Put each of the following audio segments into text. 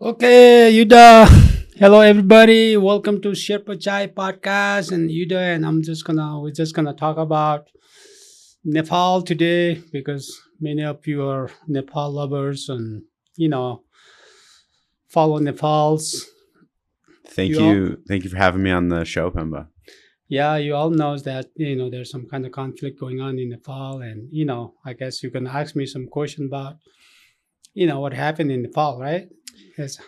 Okay, Yuda. Hello, everybody. Welcome to Sherpa Chai podcast. And Yuda and we're just gonna talk about Nepal today because many of you are Nepal lovers and you know follow Nepal's. Thank You all, you. Thank you for having me on the show, Pemba. yeah, you all knows that there's some kind of conflict going on in Nepal, and I guess you're gonna ask me some question about what happened in Nepal, right? Yes.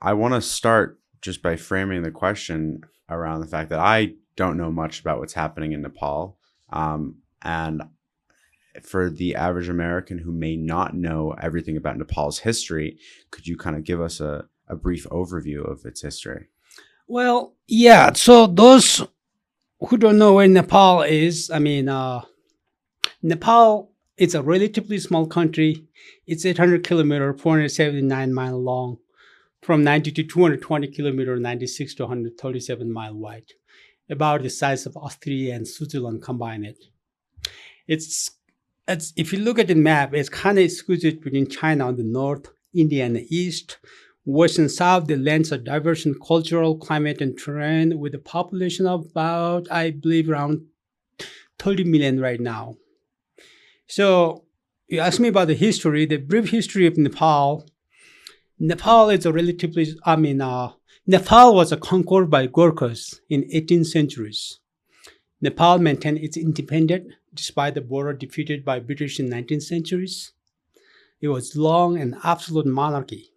I want to start just by framing the question around the fact that I don't know much about what's happening in Nepal. And for the average American who may not know everything about Nepal's history, could you kind of give us a brief overview of its history? Well, yeah. So those who don't know where Nepal is, Nepal is a relatively small country. It's 800 kilometer, 479-mile long, from 90 to 220 kilometer, 96 to 137-mile wide, about the size of Austria and Switzerland combined. It's, it's if you look at the map, it's kind of squeezed between China on the north, India on the east, west and south. The lands are diverse in cultural, climate, and terrain, with a population of about, I believe, around 30 million right now. So you asked me about the history, the brief history of Nepal. Nepal is a relatively, Nepal was conquered by Gorkhas in 18th centuries. Nepal maintained its independence despite the border defeated by British in 19th centuries. It was long and absolute monarchy.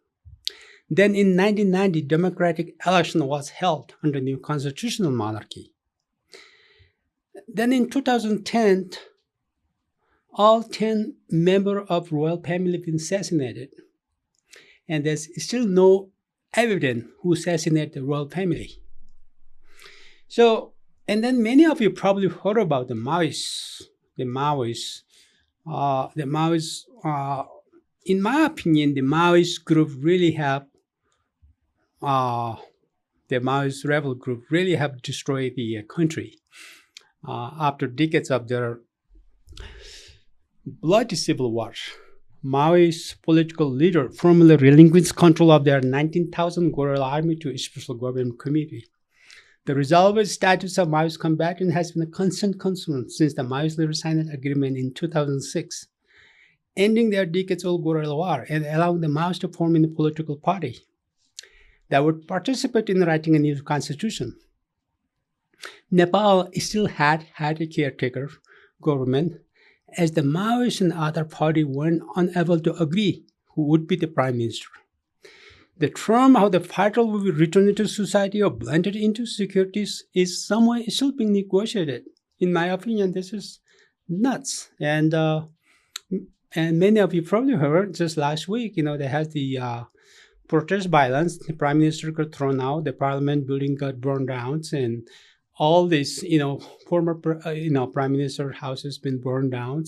Then in 1990, democratic election was held under new constitutional monarchy. Then in 2010, all 10 members of royal family have been assassinated, and there's still no evidence who assassinated the royal family. So, and then many of you probably heard about the Maoists. The Maoists, the Maoists. In my opinion, the Maoist group really have, uh, the Maoist rebel group really have destroyed the country after decades of their bloody civil war. Maoist political leader formally relinquished control of their 19,000 guerrilla army to a special government committee. The resolved status of Maoist combatant has been a constant concern since the Maoist leaders signed an agreement in 2006, ending their decades-old guerrilla war and allowing the Maoists to form a political party that would participate in writing a new constitution. Nepal still had a caretaker government, as the Maoists and other parties were unable to agree who would be the prime minister. The term how the federal will be returned to society or blended into securities is somewhere still being negotiated. In my opinion, this is nuts. And many of you probably heard just last week, they had the protest violence. The prime minister got thrown out, the parliament building got burned down, and all this, former, prime minister house has been burned down.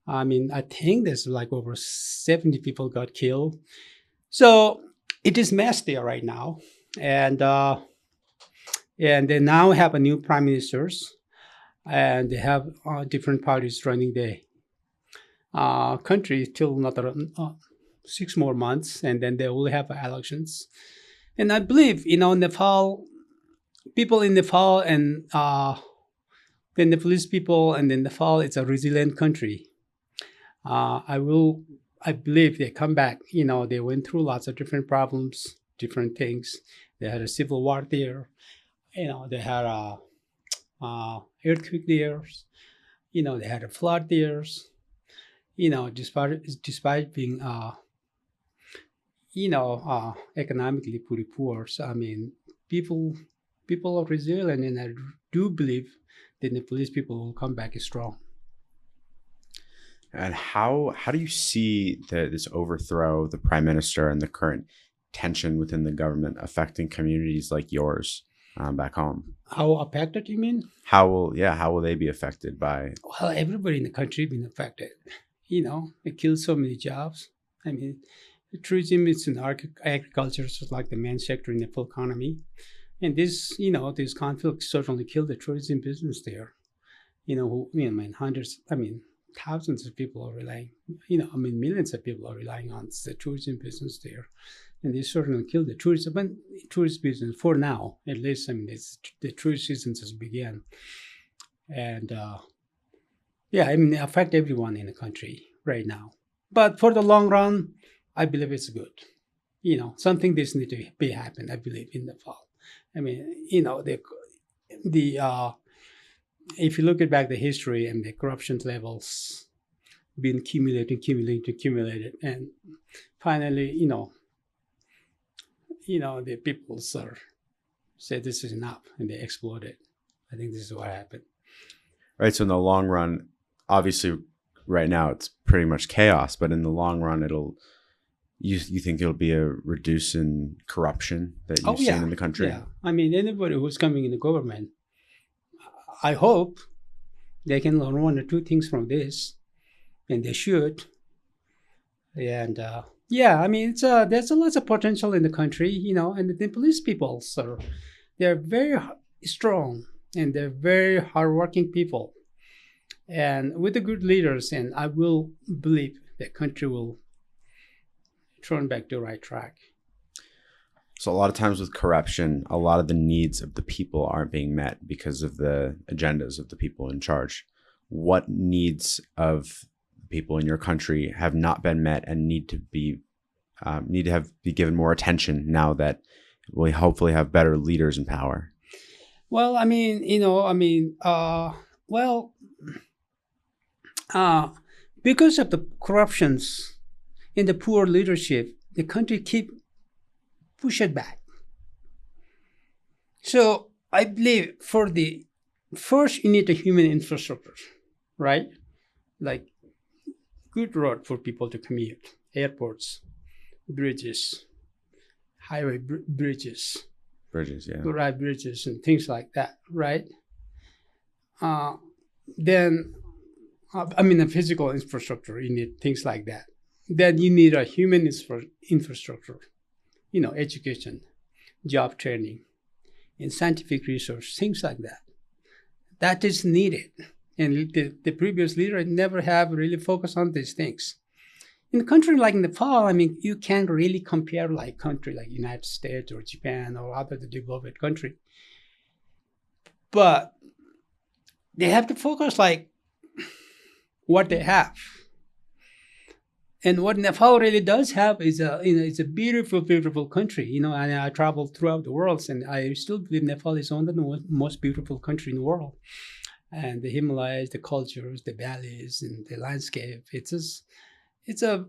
I think there's like over 70 people got killed. So it is mess there right now, and they now have a new prime ministers, and they have different parties running the country till another 6 more months, and then they will have elections. And I believe, Nepal people in Nepal and the Nepalese people and in Nepal, it's a resilient country. I believe they come back. They went through lots of different problems, different things. They had a civil war there. They had earthquake there. They had a flood there. Despite being economically pretty poor. So people are resilient, and I do believe the Nepalese people will come back strong. And how do you see this overthrow of the prime minister and the current tension within the government affecting communities like yours back home? How affected, you mean? How will they be affected by? Well, everybody in the country been affected. It killed so many jobs. The tourism is in agriculture, is like the main sector in the full economy. And this conflict certainly killed the tourism business there. Hundreds, thousands of people are relying, millions of people are relying on the tourism business there. And they certainly killed the tourist business for now, at least. The tourist season just began. And they affect everyone in the country right now. But for the long run, I believe it's good. Something this need to be happen, I believe, in the fall. If you look at back the history and the corruption levels been accumulated, and finally, the people said this is enough, and they exploded. I think this is what happened. Right. So in the long run, obviously, right now it's pretty much chaos, but in the long run, you think it'll be a reduce in corruption that you've seen in the country? Yeah. Anybody who's coming in the government, I hope they can learn one or two things from this, and they should. And there's a lot of potential in the country, and the police people, they're very strong and they're very hardworking people. And with the good leaders, and I will believe the country will turn back to the right track. So a lot of times with corruption, a lot of the needs of the people aren't being met because of the agendas of the people in charge. What needs of people in your country have not been met and need to be given more attention now that we hopefully have better leaders in power? Well, because of the corruptions and the poor leadership, the country keep push it back. So I believe for the first, you need a human infrastructure, right? Like good road for people to commute, airports, bridges, highway bridges, right, bridges and things like that, right? Then, the physical infrastructure, you need things like that. Then you need a human infrastructure, education, job training, and scientific research, things like that. That is needed. And the previous leader never have really focused on these things. In a country like Nepal, you can't really compare like country like United States or Japan or other developed country. But they have to focus like what they have. And what Nepal really does have is it's a beautiful, beautiful country. And I traveled throughout the world, and I still believe Nepal is one of the most beautiful country in the world. And the Himalayas, the cultures, the valleys, and the landscape. It's a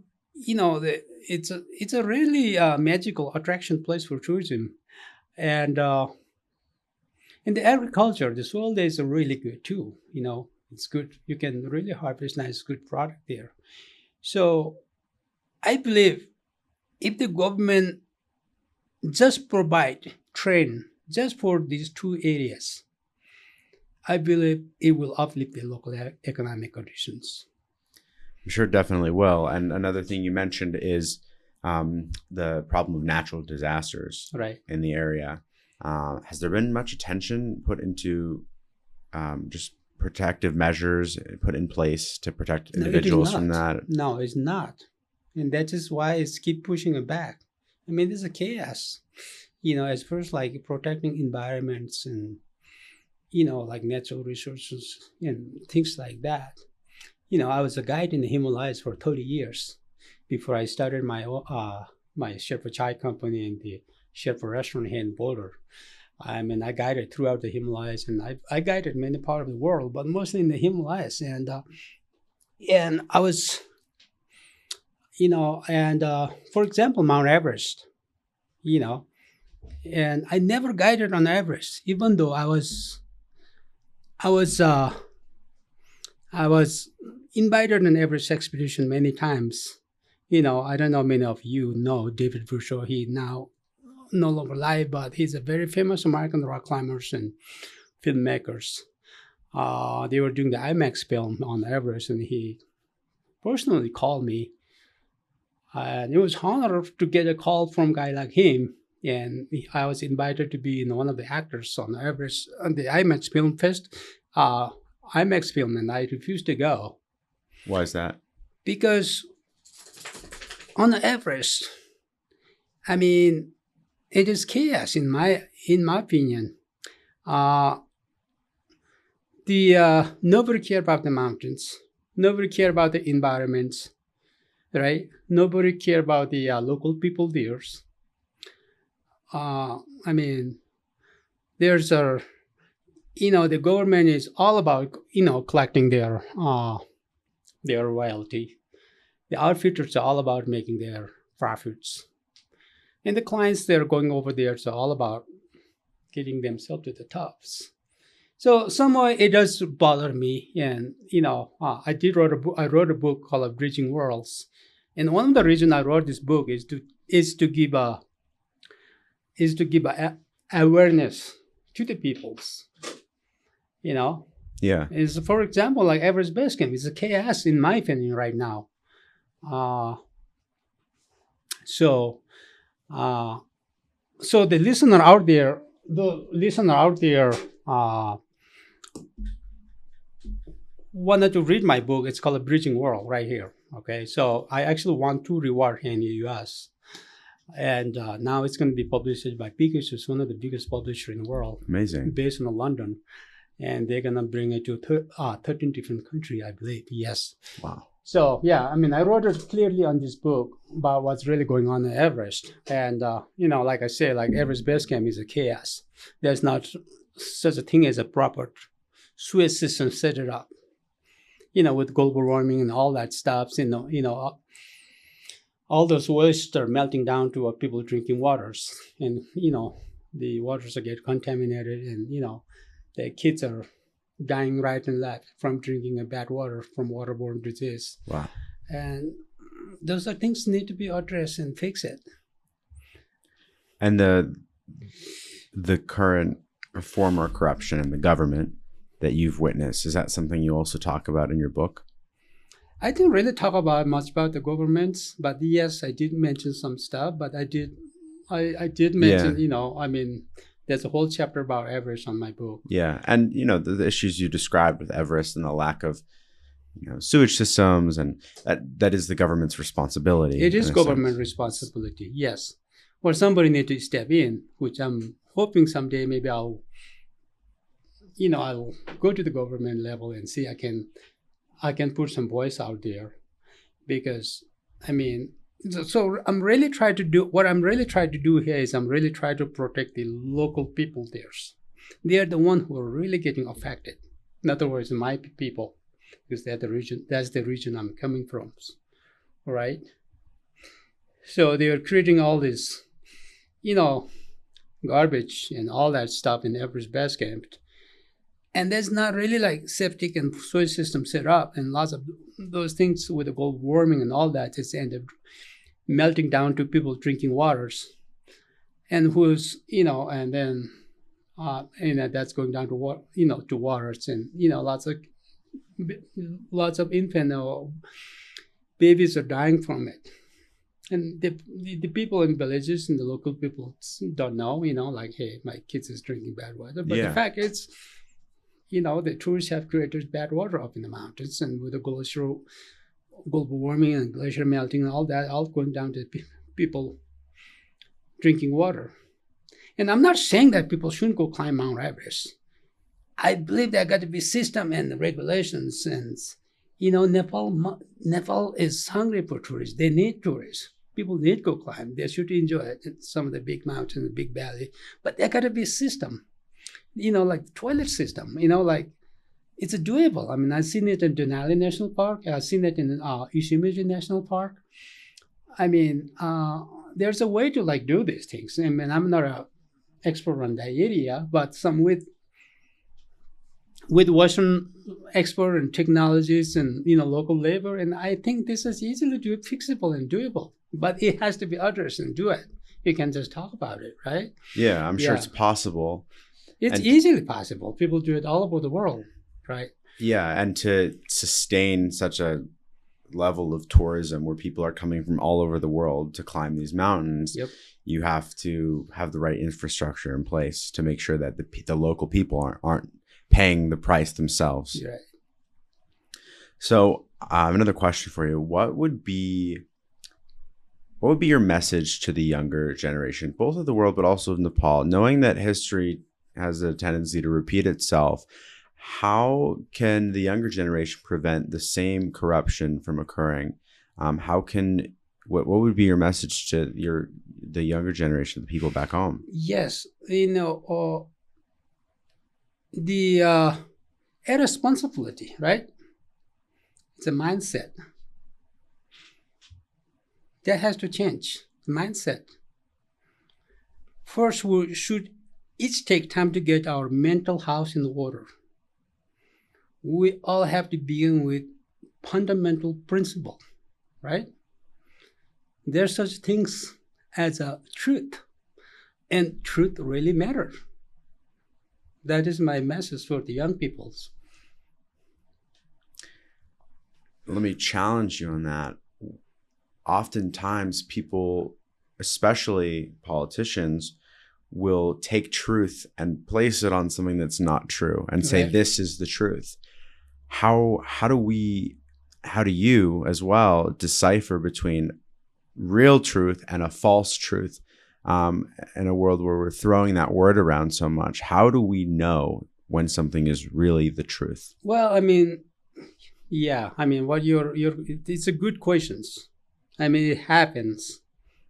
really magical attraction place for tourism, and the agriculture, the soil there is really good too. It's good. You can really harvest nice, good product there. So I believe if the government just provide train just for these two areas, I believe it will uplift the local economic conditions. I'm sure it definitely will. And another thing you mentioned is the problem of natural disasters in the area. Has there been much attention put into just protective measures put in place to protect individuals from that? No, it's not. And that is why it's keep pushing it back. There's a chaos, as first like protecting environments and, like natural resources and things like that. I was a guide in the Himalayas for 30 years before I started my Sherpa Chai company and the Sherpa restaurant here in Boulder. I guided throughout the Himalayas, and I guided many parts of the world, but mostly in the Himalayas. And I was, for example, Mount Everest, and I never guided on Everest, even though I was invited on Everest expedition many times. I don't know many of you know David Bruchot. He now no longer alive, but he's a very famous American rock climbers and filmmakers. They were doing the IMAX film on Everest, and he personally called me. And it was an honor to get a call from a guy like him. And I was invited to be one of the actors on the IMAX film fest, IMAX film, and I refused to go. Why is that? Because on the Everest, I mean, it is chaos in my opinion. Uh, nobody care about the mountains. Nobody care about the environments, right? Nobody care about the local people there. I mean, there's a the government is all about collecting their royalty. The outfitters are all about making their profits, and the clients they're going over there are all about getting themselves to the tops. So somehow it does bother me, and I wrote a book called Bridging Worlds, and one of the reasons I wrote this book is to give awareness to the peoples. Yeah. Is for example like Everest Base Camp is a chaos in my opinion right now. So uh, so the listener out there uh, wanted to read my book. It's called A Bridging World right here. Okay, so I actually won 2 rewards here in the U.S. And now it's going to be published by Picus, who's one of the biggest publishers in the world, Amazing. based in London. And they're going to bring it to 13 different countries, I believe. Yes. Wow. So, yeah, I mean, I wrote it clearly on this book about what's really going on in Everest. And, like I say, like Everest Base Camp is a chaos. There's not such a thing as a proper sewage system set it up, with global warming and all that stuff, all those wastes are melting down to people drinking waters. And, the waters get contaminated and, the kids are dying right and left from drinking a bad water from waterborne disease. Wow. And those are things need to be addressed and fix it. And the current former corruption in the government that you've witnessed, is that something you also talk about in your book? I didn't really talk about much about the governments, but yes, I did mention some stuff. But I did mention, there's a whole chapter about Everest on my book. Yeah, and the issues you described with Everest and the lack of sewage systems, and that is the government's responsibility. It is government responsibility, yes. Well, somebody need to step in, which I'm hoping someday maybe I'll go to the government level and see I can put some voice out there, because so I'm really trying to do here is I'm really trying to protect the local people there. They are the one who are really getting affected. In other words, my people, because that's the region I'm coming from. All right. So they are creating all this, garbage and all that stuff in Everest Base Camp. And there's not really like septic and sewage system set up, and lots of those things with the global warming and all that just end up melting down to people drinking waters, and and then that's going down to to waters, and lots of infant babies are dying from it. And the people in villages and the local people don't know, like, hey, my kids is drinking bad water. But the fact is, the tourists have created bad water up in the mountains, and with the global warming and glacier melting and all that, all going down to people drinking water. And I'm not saying that people shouldn't go climb Mount Everest. I believe there got to be system and regulations. And, Nepal is hungry for tourists. They need tourists. People need to go climb. They should enjoy it. Some of the big mountains, the big valley. But there got to be a system, like the toilet system, like it's doable. I've seen it in Denali National Park. I've seen it in Yosemite National Park. There's a way to do these things. I'm not an expert on that area, but some with Western expert and technologies and local labor, and I think this is easily fixable and doable. But it has to be addressed and do it. You can just talk about it, right? Yeah, I'm sure it's possible. It's easily possible. People do it all over the world, right? Yeah, and to sustain such a level of tourism where people are coming from all over the world to climb these mountains, you have to have the right infrastructure in place to make sure that the local people aren't paying the price themselves. Right. So Another question for you. What would be your message to the younger generation, both of the world, but also of Nepal, knowing that history has a tendency to repeat itself? How can the younger generation prevent the same corruption from occurring? What would be your message to the younger generation, the people back home? Yes, the irresponsibility, right? It's a mindset that has to change. Mindset. First, we should each take time to get our mental house in order. We all have to begin with fundamental principle, right? There's such things as a truth, and truth really matters. That is my message for the young peoples. Let me challenge you on that. Oftentimes people, especially politicians, will take truth and place it on something that's not true and say, Right. this is the truth. How do you as well decipher between real truth and a false truth in a world where we're throwing that word around so much? How do we know when something is really the truth? Well, what it's a good questions. It happens.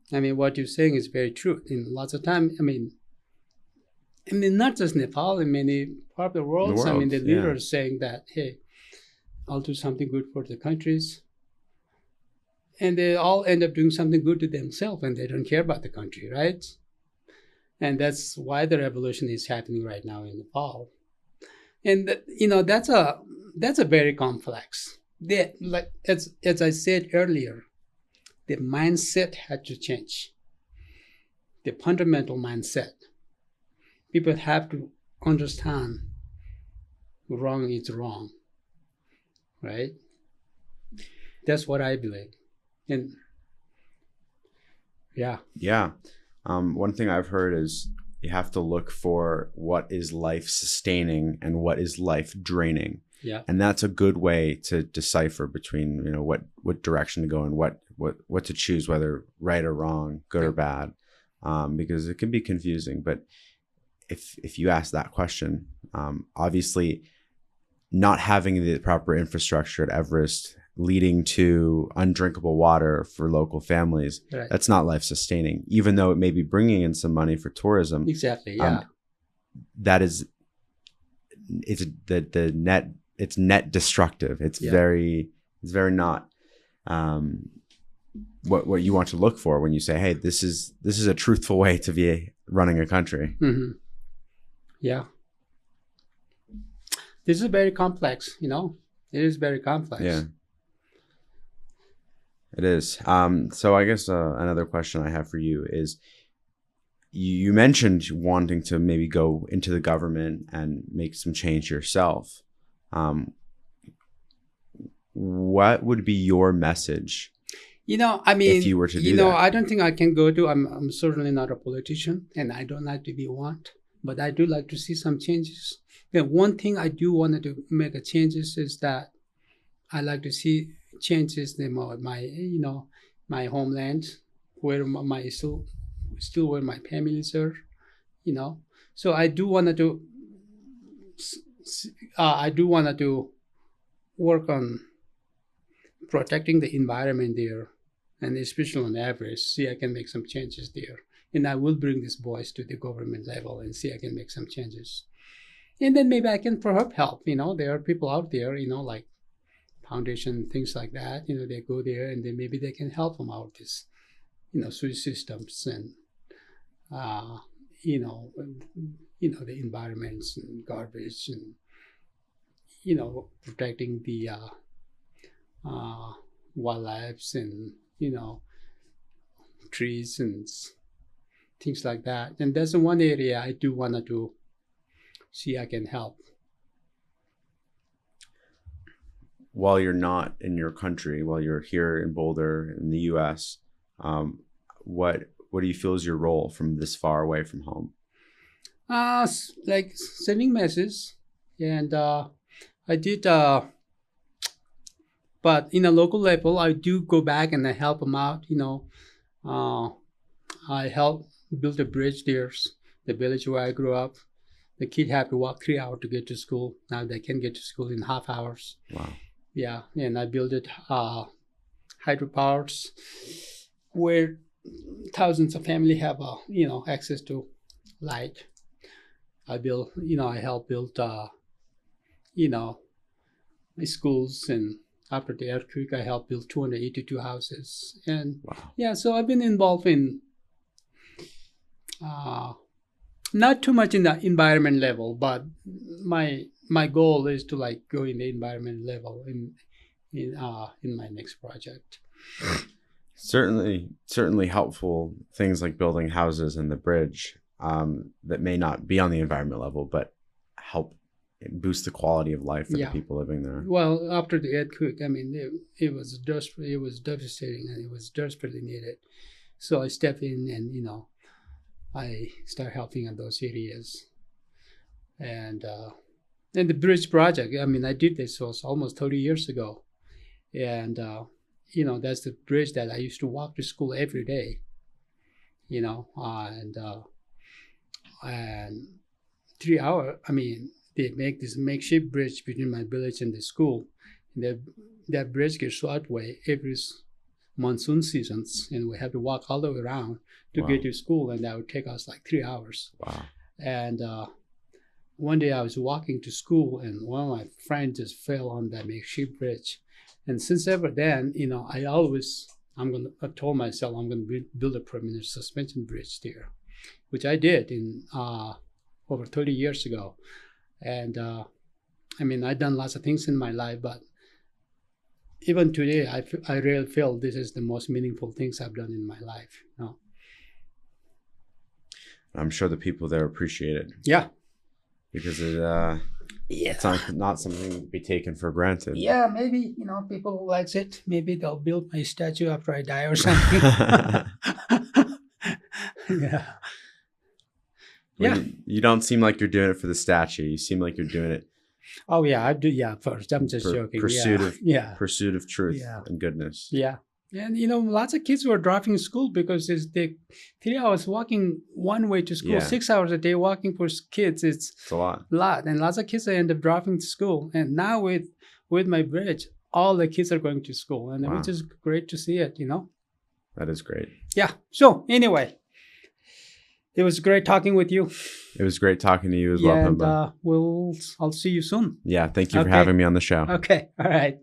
What you're saying is very true. In lots of time, not just Nepal, in many parts of the world, the leaders saying that, hey, I'll do something good for the countries. And they all end up doing something good to themselves and they don't care about the country, right? And that's why the revolution is happening right now in Nepal. And that's a very complex. As I said earlier, the mindset had to change. The fundamental mindset. People have to understand wrong is wrong, right? That's what I believe. And yeah. One thing I've heard is you have to look for what is life sustaining and what is life draining. Yeah. And that's a good way to decipher between, what direction to go and what to choose, whether right or wrong, good or bad, because it can be confusing. But if you ask that question, obviously not having the proper infrastructure at Everest leading to undrinkable water for local families, Right. That's not life sustaining, even though it may be bringing in some money for tourism. Exactly. Yeah. It's net destructive. It's very not what you want to look for when you say, hey, this is a truthful way to be running a country. Mm-hmm. Yeah. This is very complex, It is very complex. Yeah. It is. So I guess another question I have for you is, you mentioned wanting to maybe go into the government and make some change yourself. What would be your message? If you were to do that? I don't think I can go to. I'm certainly not a politician, and I don't like to be one, but I do like to see some changes. And one thing I do want to make a changes is that I like to see changes in my homeland, where my still where my families are, So I do want to work on protecting the environment there, and especially on Everest, see I can make some changes there. And I will bring this voice to the government level and see I can make some changes. And then maybe I can perhaps help. There are people out there, like foundation, things like that. They go there and then maybe they can help them out with this, sewage systems and, the environments and garbage and, protecting the wildlife and, trees and things like that. And that's one area I do want to see I can help. While you're not in your country, while you're here in Boulder in the U.S., what do you feel is your role from this far away from home? Like sending messages, and I did But in a local level, I do go back and I help them out. I help build a bridge there, the village where I grew up. The kid had to walk 3 hours to get to school. Now they can get to school in half hours. Wow. Yeah, and I built hydropowers where thousands of family have access to light. I help build schools, and after the earthquake I helped build 282 houses. And Wow. yeah, so I've been involved in not too much in the environment level, but my goal is to like go in the environment level in my next project. Certainly helpful things like building houses and the bridge that may not be on the environment level, but help boost the quality of life for the people living there. Well, after the earthquake, I mean, it was devastating, and it was desperately needed. So I stepped in, and I start helping in those areas. And the bridge project, I mean, I did this was almost 30 years ago. And, that's the bridge that I used to walk to school every day, and 3 hours, I mean, they make this makeshift bridge between my village and the school. And that bridge gets swept away every monsoon seasons, and we have to walk all the way around to get to school, and that would take us like 3 hours. Wow. And one day I was walking to school, and one of my friends just fell on that makeshift bridge. And since ever then, I told myself I'm going to build a permanent suspension bridge there, which I did in over 30 years ago. And I mean, I've done lots of things in my life, but even today, I really feel this is the most meaningful things I've done in my life. I'm sure the people there appreciate it. Yeah. Because it's not something to be taken for granted. Yeah, maybe, people like it. Maybe they'll build my statue after I die or something. Yeah. Well, you don't seem like you're doing it for the statue. You seem like you're doing it. Oh, yeah, I do. Yeah, first. I'm just joking. Pursuit of truth and goodness. Yeah. And, lots of kids were dropping school because they 3 hours walking one way to school, 6 hours a day walking for kids. It's a lot. And lots of kids end up dropping to school. And now with my bridge, all the kids are going to school. And which is great to see it, That is great. Yeah. So anyway, it was great talking with you. It was great talking to you as well, Pemba. And I'll see you soon. Yeah. Thank you for having me on the show. Okay. All right.